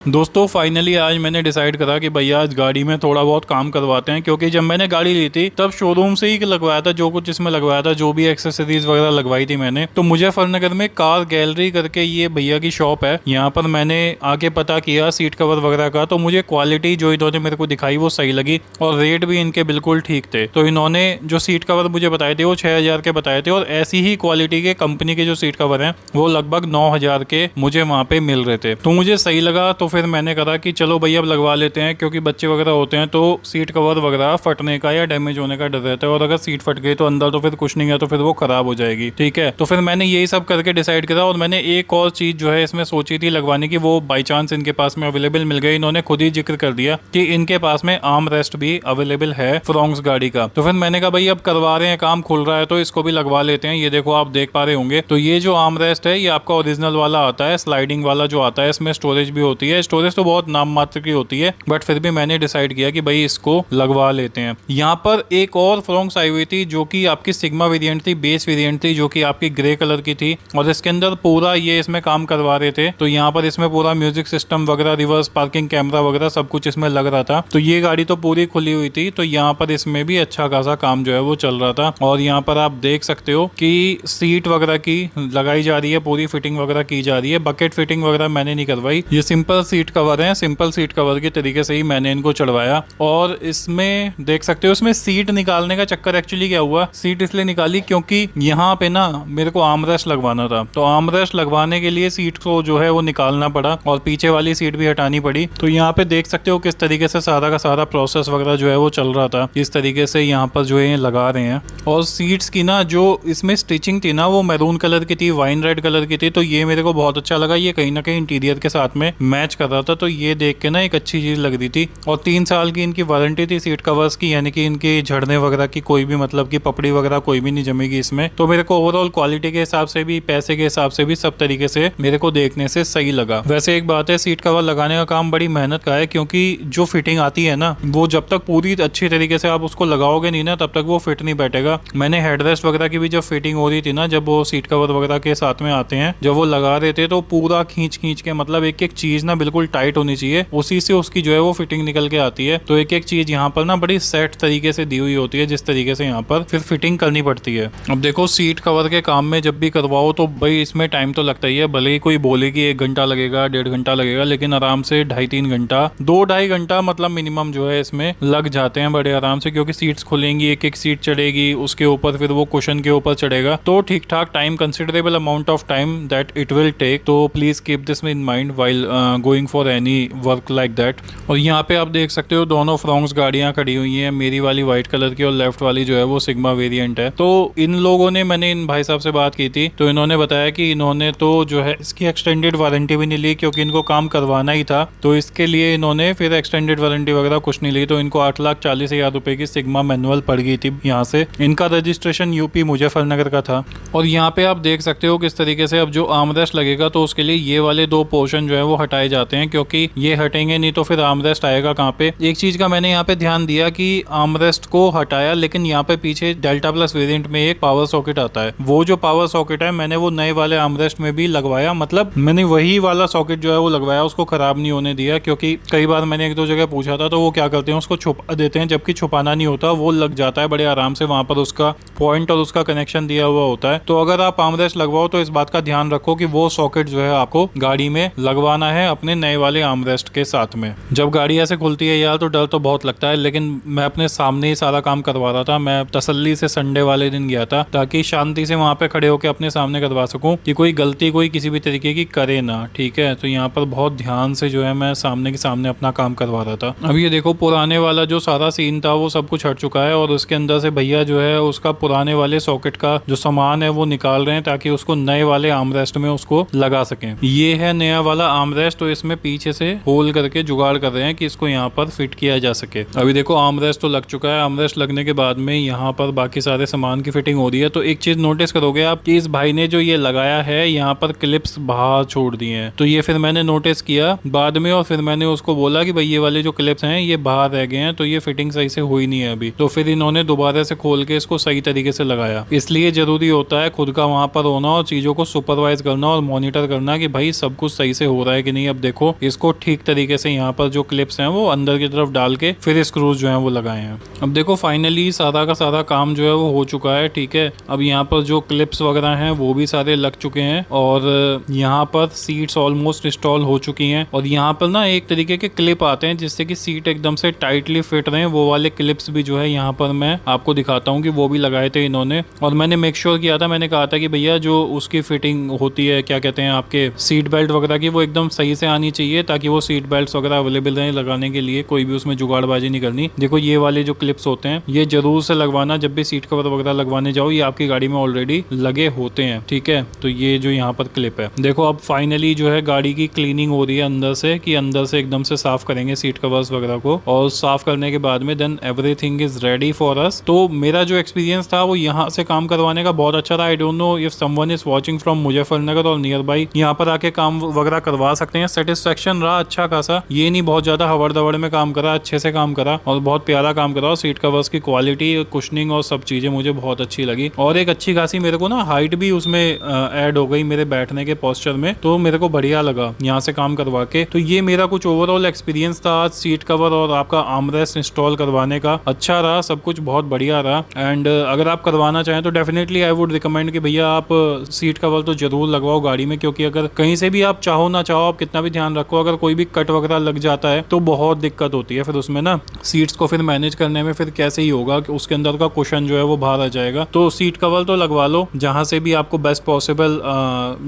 दोस्तों फाइनली आज मैंने डिसाइड करा कि भैया आज गाड़ी में थोड़ा बहुत काम करवाते हैं, क्योंकि जब मैंने गाड़ी ली थी तब शोरूम से ही लगवाया था, जो कुछ इसमें लगवाया था, जो भी एक्सेसरीज वगैरह लगवाई थी मैंने। तो मुजफ्फरनगर में कार गैलरी करके ये भैया की शॉप है, यहाँ पर मैंने आके पता किया सीट कवर वगैरह का, तो मुझे क्वालिटी जो इन्होंने मेरे को दिखाई वो सही लगी और रेट भी इनके बिल्कुल ठीक थे। तो इन्होंने जो सीट कवर मुझे बताए थे वो 6,000 के बताए थे, और ऐसी ही क्वालिटी के कंपनी के जो सीट कवर हैं वो लगभग 9,000 के मुझे वहाँ पे मिल रहे थे। तो मुझे सही लगा, तो फिर मैंने कहा कि चलो भैया अब लगवा लेते हैं, क्योंकि बच्चे वगैरह होते हैं तो सीट कवर वगैरह फटने का या डैमेज होने का डर रहता है, और अगर सीट फट गई तो अंदर तो फिर कुछ नहीं है, तो फिर वो खराब हो जाएगी। ठीक है, तो फिर मैंने यही सब करके डिसाइड करा। और मैंने एक और चीज जो है इसमें सोची थी लगवाने की, वो बाई चांस इनके पास में अवेलेबल मिल गई। इन्होंने खुद ही जिक्र कर दिया कि इनके पास में आर्म रेस्ट भी अवेलेबल है फ्रोंक्स गाड़ी का। तो फिर मैंने कहा भाई अब करवा रहे हैं, काम खुल रहा है तो इसको भी लगवा लेते हैं। ये देखो आप देख पा रहे होंगे, तो ये जो आर्म रेस्ट है ये आपका ओरिजिनल वाला आता है, स्लाइडिंग वाला जो आता है, इसमें स्टोरेज भी होती है। स्टोरेज तो बहुत नाम मात्र की होती है, बट फिर भी मैंने डिसाइड किया कि भाई इसको लगवा लेते हैं। यहाँ पर एक और फ्रोंक्स आई हुई थी जो कि आपकी सिग्मा वेरिएंट थी, बेस वेरिएंट थी, जो कि आपकी ग्रे कलर की थी, और इसके अंदर पूरा ये इसमें काम करवा रहे थे। तो यहाँ पर इसमें पूरा म्यूजिक सिस्टम वगैरह, रिवर्स पार्किंग कैमरा वगैरह सब कुछ इसमें लग रहा था। तो ये गाड़ी तो पूरी खुली हुई थी, तो यहाँ पर इसमें भी अच्छा खासा काम जो है वो चल रहा था। और यहाँ पर आप देख सकते हो कि सीट वगैरह की लगाई जा रही है, पूरी फिटिंग वगैरह की जा रही है। बकेट फिटिंग वगैरह मैंने नहीं करवाई, ये सिंपल सीट कवर है, सिंपल सीट कवर के तरीके से ही मैंने इनको चढ़वाया। और इसमें देख सकते हो, इसमें सीट निकालने का चक्कर एक्चुअली क्या हुआ, सीट इसलिए निकाली क्योंकि यहाँ पे ना मेरे को आर्मरेस्ट लगवाना था। तो आर्मरेस्ट लगवाने के लिए सीट को जो है वो निकालना पड़ा और पीछे वाली सीट भी हटानी पड़ी। तो यहाँ पे देख सकते हो किस तरीके से सारा का सारा प्रोसेस वगैरह जो है वो चल रहा था, इस तरीके से यहाँ पर जो है लगा रहे हैं। और सीट्स की ना जो इसमें स्टिचिंग थी ना वो मैरून कलर की थी, वाइन रेड कलर की थी। तो ये मेरे को बहुत अच्छा लगा, ये कहीं ना कहीं इंटीरियर के साथ में मैच कर रहा था। तो ये देख के ना एक अच्छी चीज लग रही थी। और 3 साल की इनकी वारंटी थी सीट कवर्स की, यानी कि इनकी झड़ने वगैरह की कोई भी मतलब की पपड़ी वगैरह कोई भी नहीं जमेगी इसमें। तो मेरे को ओवरऑल क्वालिटी के हिसाब से भी, पैसे के हिसाब से भी, सब तरीके से मेरे को देखने से सही लगा। वैसे एक बात है, सीट कवर लगाने का काम बड़ी मेहनत का है, क्योंकि जो फिटिंग आती है ना वो जब तक पूरी अच्छी तरीके से आप उसको लगाओगे नहीं ना तब तक वो फिट नहीं बैठेगा। मैंने हेडरेस्ट वगैरह की भी जब फिटिंग हो रही थी ना, जब वो सीट कवर वगैरह के साथ में आते हैं, जब वो लगा रहे थे तो पूरा खींच के मतलब एक एक चीज ना बिल्कुल टाइट होनी चाहिए, उसी से उसकी जो है वो फिटिंग निकल के आती है। तो एक एक चीज यहाँ पर ना बड़ी सेट तरीके से दी हुई होती है, जिस तरीके से यहाँ पर फिर फिटिंग करनी पड़ती है। अब देखो सीट कवर के काम में जब भी करवाओ तो भाई इसमें टाइम तो लगता ही है, भले ही कोई बोले कि 1 घंटा लगेगा, 1.5 घंटा लगेगा, लेकिन आराम से 2.5-3 घंटा, 2-2.5 घंटा मतलब मिनिमम जो है इसमें लग जाते हैं बड़े आराम से, क्योंकि सीट्स खुलेंगी, एक एक सीट चढ़ेगी, उसके ऊपर फिर वो कुशन के ऊपर चढ़ेगा। तो ठीक ठाक time, considerable amount of time that it will take. तो please keep this in mind while going for any work like that. और यहाँ पे आप देख सकते हो दोनों फ्रोंक्स गाड़ियां खड़ी हुई हैं, मेरी वाली व्हाइट कलर की और लेफ्ट वाली जो है वो सिग्मा वेरिएंट है। तो इन लोगों ने, मैंने इन भाई साहब से बात की थी तो इन्होंने बताया कि इन्होंने तो जो है इसकी एक्सटेंडेड वारंटी भी नहीं ली, क्योंकि इनको काम करवाना ही था। तो इसके लिए इन्होंने फिर एक्सटेंडेड वारंटी वगैरह कुछ नहीं ली। तो इनको 8,40,000 रुपए की सिग्मा मैनुअल पड़ गई थी यहाँ से। इनका रजिस्ट्रेशन यूपी मुजफ्फरनगर का था। और यहाँ पे आप देख सकते हो किस तरीके से अब जो आर्मरेस्ट लगेगा तो उसके लिए ये वाले 2 पोर्शन जो है वो हटाए जाते हैं, क्योंकि ये हटेंगे नहीं तो फिर आर्मरेस्ट आएगा कहाँ पे। एक चीज का मैंने यहाँ पे ध्यान दिया कि आर्मरेस्ट को हटाया, लेकिन यहाँ पे पीछे डेल्टा प्लस वेरिएंट में एक पावर सॉकेट आता है। वो जो पावर सॉकेट है मैंने वो नए वाले आर्मरेस्ट में भी लगवाया, मतलब मैंने वही वाला सॉकेट जो है वो लगवाया, उसको खराब नहीं होने दिया। क्योंकि कई बार मैंने 1-2 जगह पूछा था तो वो क्या करते हैं, उसको छुपा देते हैं, जबकि छुपाना नहीं होता, वो लग जाता है बड़े आराम से, वहां पर उसका पॉइंट और उसका कनेक्शन दिया हुआ होता है। तो अगर आप आर्मरेस्ट लगवाओ तो इस बात का ध्यान रखो कि वो सॉकेट जो है आपको गाड़ी में लगवाना है अपने नए वाले आर्मरेस्ट के साथ में। जब गाड़ी ऐसे खुलती है यार तो डर तो बहुत लगता है, लेकिन मैं अपने सामने ही सारा काम करवा रहा था। मैं तसल्ली से संडे वाले दिन गया था ताकि शांति से वहां पे खड़े होकर अपने सामने करवा सकूं कि कोई गलती कोई किसी भी तरीके की करे ना। ठीक है, तो यहाँ पर बहुत ध्यान से जो है मैं सामने के सामने अपना काम करवा रहा था। अब ये देखो पुराने वाला जो सारा सीन था वो सब कुछ हट चुका है, और उसके अंदर से भैया जो है उसका पुराने वाले सॉकेट का जो सामान है वो निकाल रहे हैं ताकि उसको नए वाले आर्मरेस्ट में उसको लगा सकें। ये है नया वाला आर्मरेस्ट, तो इसमें पीछे से होल करके जुगाड़ कर रहे हैं कि इसको यहाँ पर फिट किया जा सके। अभी देखो आर्मरेस्ट तो लग चुका है, आर्मरेस्ट लगने के बाद में यहाँ पर बाकी सारे सामान की फिटिंग हो रही है। तो एक चीज नोटिस करोगे आप कि इस भाई ने जो ये लगाया है यहाँ पर क्लिप्स बाहर छोड़ दिए हैं। तो ये फिर मैंने नोटिस किया बाद में, और फिर मैंने उसको बोला कि भाई ये वाले जो क्लिप्स हैं ये बाहर रह गए हैं, तो ये फिटिंग सही से हुई नहीं है अभी। तो फिर इन्होंने दोबारा से खोल के इसको सही तरीके से लगाया। इसलिए जरूरी होता है खुद का वहां पर होना और चीजों को सुपरवाइज करना और मॉनिटर करना कि भाई सब कुछ सही से हो रहा है कि नहीं। अब देखो देखो इसको ठीक तरीके से यहाँ पर जो क्लिप्स हैं वो अंदर की तरफ डाल के फिर स्क्रूज जो है वो लगाए हैं। अब देखो फाइनली सारा का सारा काम जो है वो हो चुका है, ठीक है। अब यहाँ पर जो क्लिप्स वगैरह हैं वो भी सारे लग चुके हैं और यहाँ पर सीट्स ऑलमोस्ट इंस्टॉल हो चुकी हैं। और यहाँ पर ना एक तरीके के क्लिप आते हैं जिससे कि सीट एकदम से टाइटली फिट रहे, वो वाले क्लिप्स भी जो है यहाँ पर मैं आपको दिखाता हूँ कि वो भी लगाए थे इन्होंने। और मैंने मेक श्योर किया था, मैंने कहा था कि भैया जो उसकी फिटिंग होती है, क्या कहते हैं आपके सीट बेल्ट वगैरह की, वो एकदम सही से आनी चाहिए ताकि वो सीट बेल्ट वगैरह अवेलेबल रहे लगाने के लिए, कोई भी उसमें जुगाड़बाजी नहीं करनी। देखो ये वाले जो क्लिप्स होते हैं ये जरूर से लगवाना, जब भी सीट कवर वगैरह लगवाने जाओ ये आपकी गाड़ी में ऑलरेडी लगे होते हैं, ठीक है। तो ये जो यहाँ पर क्लिप है, देखो अब फाइनली जो है गाड़ी की क्लीनिंग हो रही है अंदर से, कि अंदर से एकदम से साफ करेंगे सीट कवर्स वगैरह को, और साफ करने के बाद में then everything is ready for us. तो मेरा जो एक्सपीरियंस था वो यहाँ से काम करवाने का बहुत अच्छा था। I don't know if someone is watching from Muzaffarnagar और नियर बाई, यहाँ पर आके काम वगैरह करवा सकते हैं। सेटिस्फेक्शन रहा अच्छा खासा, ये नहीं बहुत ज्यादा हवड़ दवड़ में काम करा, अच्छे से काम करा और बहुत प्यारा काम करा। सीट कवर्स की क्वालिटी, कुशनिंग और सब चीजें मुझे बहुत अच्छी लगी। और एक अच्छी खासी मेरे को ना हाइट भी उसमें ऐड हो गई मेरे बैठने के पोस्चर में, तो मेरे को बढ़िया लगा यहाँ से काम करवा के। तो ये मेरा कुछ ओवरऑल एक्सपीरियंस था आज सीट कवर और आपका आर्मरेस्ट इंस्टॉल करवाने का। अच्छा रहा, सब कुछ बहुत बढ़िया रहा। एंड अगर आप करवाना चाहें तो डेफिनेटली आई वुड रिकमेंड कि भैया आप सीट कवर तो जरूर लगवाओ गाड़ी में, क्योंकि अगर कहीं से भी आप चाहो ना चाहो, आप कितना भी ध्यान रखो, अगर कोई भी कट वगैरह लग जाता है तो बहुत दिक्कत होती है फिर उसमें ना, सीट्स को फिर मैनेज करने में फिर कैसे ही होगा कि उसके अंदर का कुशन जो है वो बाहर आ जाएगा। तो सीट कवर तो लगवा लो, जहां से भी आपको बेस्ट पॉसिबल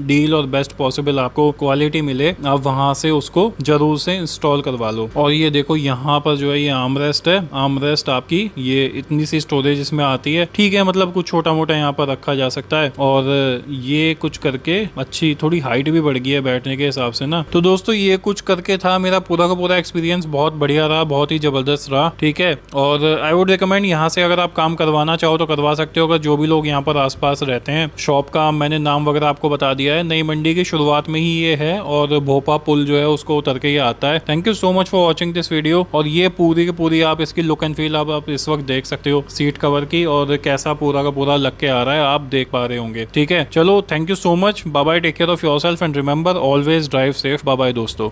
डील और बेस्ट पॉसिबल आपको क्वालिटी मिले, आप वहां से उसको जरूर से इंस्टॉल करवा लो। और ये देखो यहाँ पर जो है ये आर्मरेस्ट है, आर्मरेस्ट आपकी ये इतनी सी स्टोरेज इसमें आती है, ठीक है, मतलब कुछ छोटा मोटा यहाँ पर रखा जा सकता है। और ये कुछ करके अच्छी थोड़ी हाइट भी बढ़ गई है बैठने के हिसाब से ना। तो दोस्तों ये कुछ करके था मेरा पूरा का पूरा एक्सपीरियंस, बहुत बढ़िया रहा, बहुत ही जबरदस्त रहा, ठीक है। और आई वुड रिकमेंड यहाँ से अगर आप काम करवाना चाहो तो करवा सकते हो, अगर जो भी लोग यहाँ पर आसपास रहते हैं। शॉप का मैंने नाम वगैरह आपको बता दिया है, नई मंडी की शुरुआत में ही ये है और भोपा पुल जो है उसको उतर के ये आता है। Thank you so much for watching this video. और ये पूरी की पूरी आप इसकी लुक एंड फील आप इस वक्त देख सकते हो सीट कवर की, और कैसा पूरा का पूरा लग के आ रहा है आप देख पा रहे होंगे, ठीक है। चलो thank you so much, bye bye, take care of yourself and remember always drive safe. Bye bye दोस्तों।